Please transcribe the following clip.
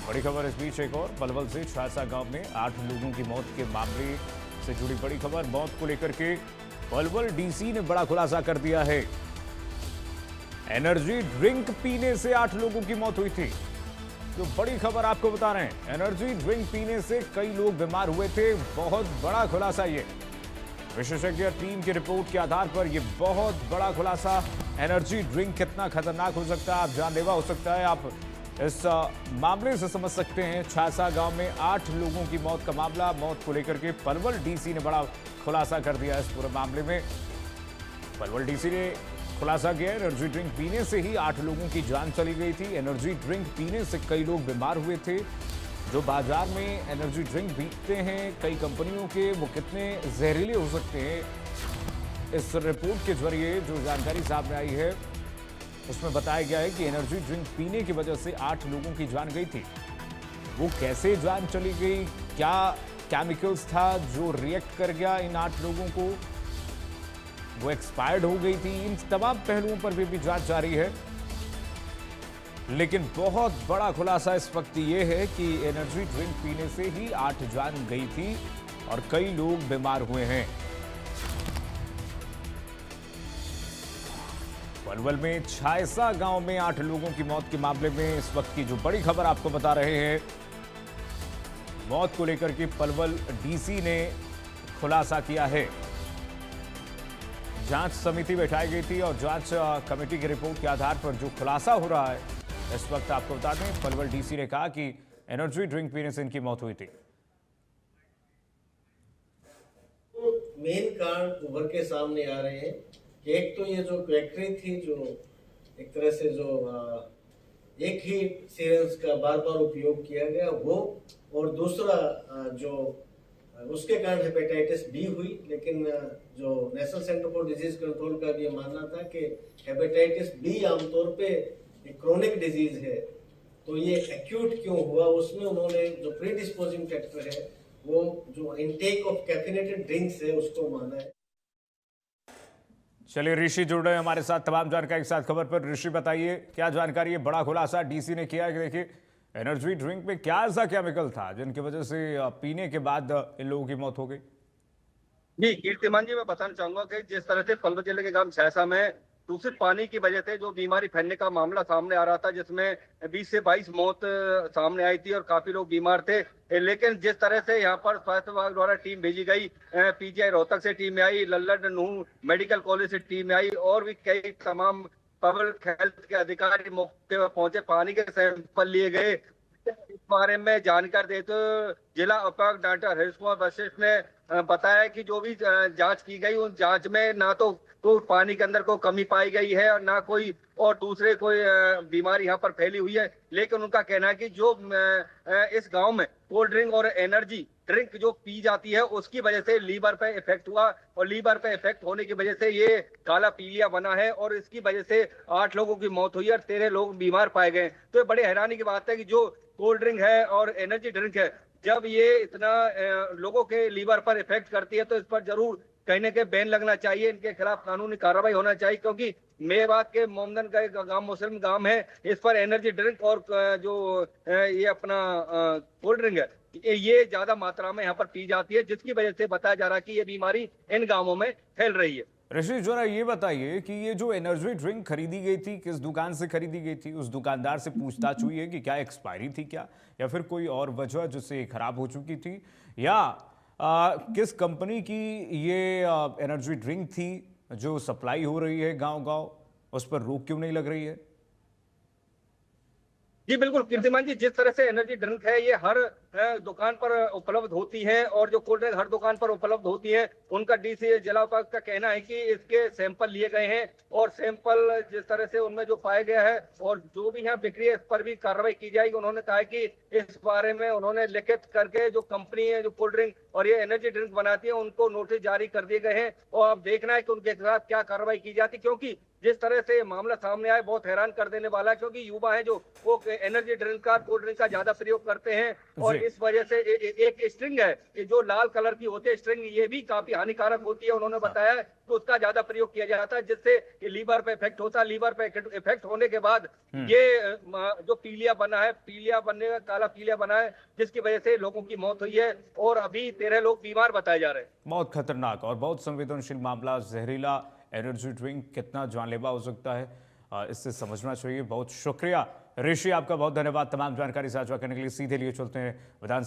बड़ी खबर इस बीच एक और पलवल से छासा गांव में 8 लोगों की मौत के मामले से जुड़ी बड़ी खबर। मौत को लेकर के पलवल डीसी ने बड़ा खुलासा कर दिया है। एनर्जी ड्रिंक पीने से 8 लोगों की मौत हुई थी। तो बड़ी खबर आपको बता रहे हैं, एनर्जी ड्रिंक पीने से कई लोग बीमार हुए थे। बहुत बड़ा खुलासा ये, विशेषज्ञ टीम की रिपोर्ट के आधार पर यह बहुत बड़ा खुलासा। एनर्जी ड्रिंक कितना खतरनाक हो सकता है, आप जानलेवा हो सकता है, आप इस मामले से समझ सकते हैं। छासा गांव में 8 लोगों की मौत का मामला, मौत को लेकर के पलवल डीसी ने बड़ा खुलासा कर दिया इस पूरे मामले में। पलवल डीसी ने खुलासा किया, एनर्जी ड्रिंक पीने से ही 8 लोगों की जान चली गई थी। एनर्जी ड्रिंक पीने से कई लोग बीमार हुए थे। जो बाजार में एनर्जी ड्रिंक पीते हैं कई कंपनियों के, वो कितने जहरीले हो सकते हैं। इस रिपोर्ट के जरिए जो जानकारी सामने आई है उसमें बताया गया है कि एनर्जी ड्रिंक पीने की वजह से 8 लोगों की जान गई थी। वो कैसे जान चली गई, क्या केमिकल्स था जो रिएक्ट कर गया इन 8 लोगों को, वो एक्सपायर्ड हो गई थी, इन तमाम पहलुओं पर भी जांच जारी है। लेकिन बहुत बड़ा खुलासा इस वक्त ये है कि एनर्जी ड्रिंक पीने से ही 8 जान गई थी और कई लोग बीमार हुए हैं। पलवल में छायसा गांव में 8 लोगों की मौत के मामले में इस वक्त की जो बड़ी खबर आपको बता रहे हैं, मौत को लेकर के पलवल डीसी ने खुलासा किया है। जांच समिति बैठाई गई थी और जांच कमेटी की रिपोर्ट के आधार पर जो खुलासा हो रहा है इस वक्त आपको बता दें, पलवल डीसी ने कहा कि एनर्जी ड्रिंक पीने से इनकी मौत हुई थी। मेन कारण उभर के सामने आ रहे हैं कि एक तो ये जो फैक्ट्री थी, जो एक तरह से जो एक ही सीरेंस का बार बार उपयोग किया गया वो, और दूसरा जो उसके कारण हेपेटाइटिस बी हुई। लेकिन जो national centre for disease control का भी ये मानना था कि हेपेटाइटिस बी आमतौर पे एक क्रोनिक डिजीज है, तो ये एक्यूट क्यों हुआ, उसमें उन्होंने जो प्रीडिस्पोजिंग फैक्टर है वो जो इनटेक ऑफ कैफिनेटेड ड्रिंक्स है उसको माना है। चलिए ऋषि जुड़ रहे हैं हमारे साथ तमाम जानकारी के साथ खबर पर। ऋषि बताइए क्या जानकारी है, बड़ा खुलासा डीसी ने किया है कि देखिए एनर्जी ड्रिंक में क्या ऐसा केमिकल था जिनकी वजह से पीने के बाद इन लोगों की मौत हो गई। जी कीर्तिमान जी, मैं बताना चाहूंगा कि जिस तरह से पलवल जिले के गांव छासा में दूषित पानी की वजह से जो बीमारी फैलने का मामला सामने आ रहा था, जिसमें 20 से 22 मौत सामने आई थी और काफी लोग बीमार थे। लेकिन जिस तरह से यहाँ पर स्वास्थ्य विभाग द्वारा टीम भेजी गई, पीजीआई रोहतक से टीम आई, लल्लड़ नूह मेडिकल कॉलेज से टीम आई और भी कई तमाम पब्लिक हेल्थ के अधिकारी मौके पर पहुंचे, पानी के सैंपल लिए गए। इस बारे में जानकारी देते हुए जिला उपायुक्त डॉक्टर हरीश कुमार वशिष्ठ ने बताया कि जो भी जांच की गई उन जांच में ना तो पानी के अंदर कोई कमी पाई गई है और ना कोई और दूसरे कोई बीमारी यहाँ पर फैली हुई है। लेकिन उनका कहना है कि जो इस गांव में कोल्ड ड्रिंक और एनर्जी ड्रिंक जो पी जाती है उसकी वजह से लीवर पे इफेक्ट हुआ और लीवर पे इफेक्ट होने की वजह से ये काला पीलिया बना है और इसकी वजह से 8 लोगों की मौत हुई और 13 लोग बीमार पाए गए। तो ये बड़े हैरानी की बात है कि जो कोल्ड ड्रिंक है और एनर्जी ड्रिंक है, जब ये इतना लोगों के लीवर पर इफेक्ट करती है तो इस पर जरूर कहीं ना कहीं बैन लगना चाहिए, इनके खिलाफ कानूनी कार्रवाई होना चाहिए। क्योंकि मेवात के मोमदन का एक गांव मुस्लिम गांव है, इस पर एनर्जी ड्रिंक और जो ये अपना कोल्ड ड्रिंक है ये ज्यादा मात्रा में यहाँ पर पी जाती है, जिसकी वजह से बताया जा रहा है कि ये बीमारी इन गांवों में फैल रही है। ऋषि जरा ये बताइए कि ये जो एनर्जी ड्रिंक खरीदी गई थी किस दुकान से खरीदी गई थी, उस दुकानदार से पूछताछ हुई है कि क्या एक्सपायरी थी क्या, या फिर कोई और वजह जिससे खराब हो चुकी थी, या किस कंपनी की ये एनर्जी ड्रिंक थी जो सप्लाई हो रही है गांव गांव, उस पर रोक क्यों नहीं लग रही है। जी बिल्कुल कीर्तिमान जी, जिस तरह से एनर्जी ड्रिंक है ये हर दुकान पर उपलब्ध होती है और जो कोल्ड ड्रिंक हर दुकान पर उपलब्ध होती है, उनका डीसी जिला उपायुक्त का कहना है कि इसके सैंपल लिए गए हैं और सैंपल जिस तरह से उनमें जो पाया गया है और जो भी यहाँ बिक्री है इस पर भी कार्रवाई की जाएगी। उन्होंने कहा है कि इस बारे में उन्होंने लिखित करके जो कंपनी है जो कोल्ड ड्रिंक और ये एनर्जी ड्रिंक बनाती है उनको नोटिस जारी कर दिए गए हैं और अब देखना है कि उनके खिलाफ क्या कार्रवाई की जाती है। क्योंकि जिस तरह से मामला सामने आया बहुत हैरान कर देने वाला है, क्योंकि युवा है जो वो एनर्जी ड्रिंक का, कोल्ड ड्रिंक का ज्यादा प्रयोग करते हैं और जी। इस वजह से एक स्ट्रिंग है ये जो लाल कलर की होती है स्ट्रिंग, ये भी काफी हानिकारक होती है। उन्होंने बताया है कि उसका ज्यादा प्रयोग किया जाता है जिससे लीवर पे इफेक्ट होता है। लीवर पे इफेक्ट होने के बाद ये जो पीलिया बना है, पीलिया बनने का, काला पीलिया बना है, जिसकी वजह से लोगों की मौत हुई है और अभी 13 लोग बीमार बताए जा रहे हैं। बहुत खतरनाक और बहुत संवेदनशील मामला। जहरीला एनर्जी ड्रिंक कितना जानलेवा हो सकता है, इससे समझना चाहिए। बहुत शुक्रिया ऋषि, आपका बहुत धन्यवाद तमाम जानकारी साझा करने के लिए। सीधे लिए चलते हैं विधानसभा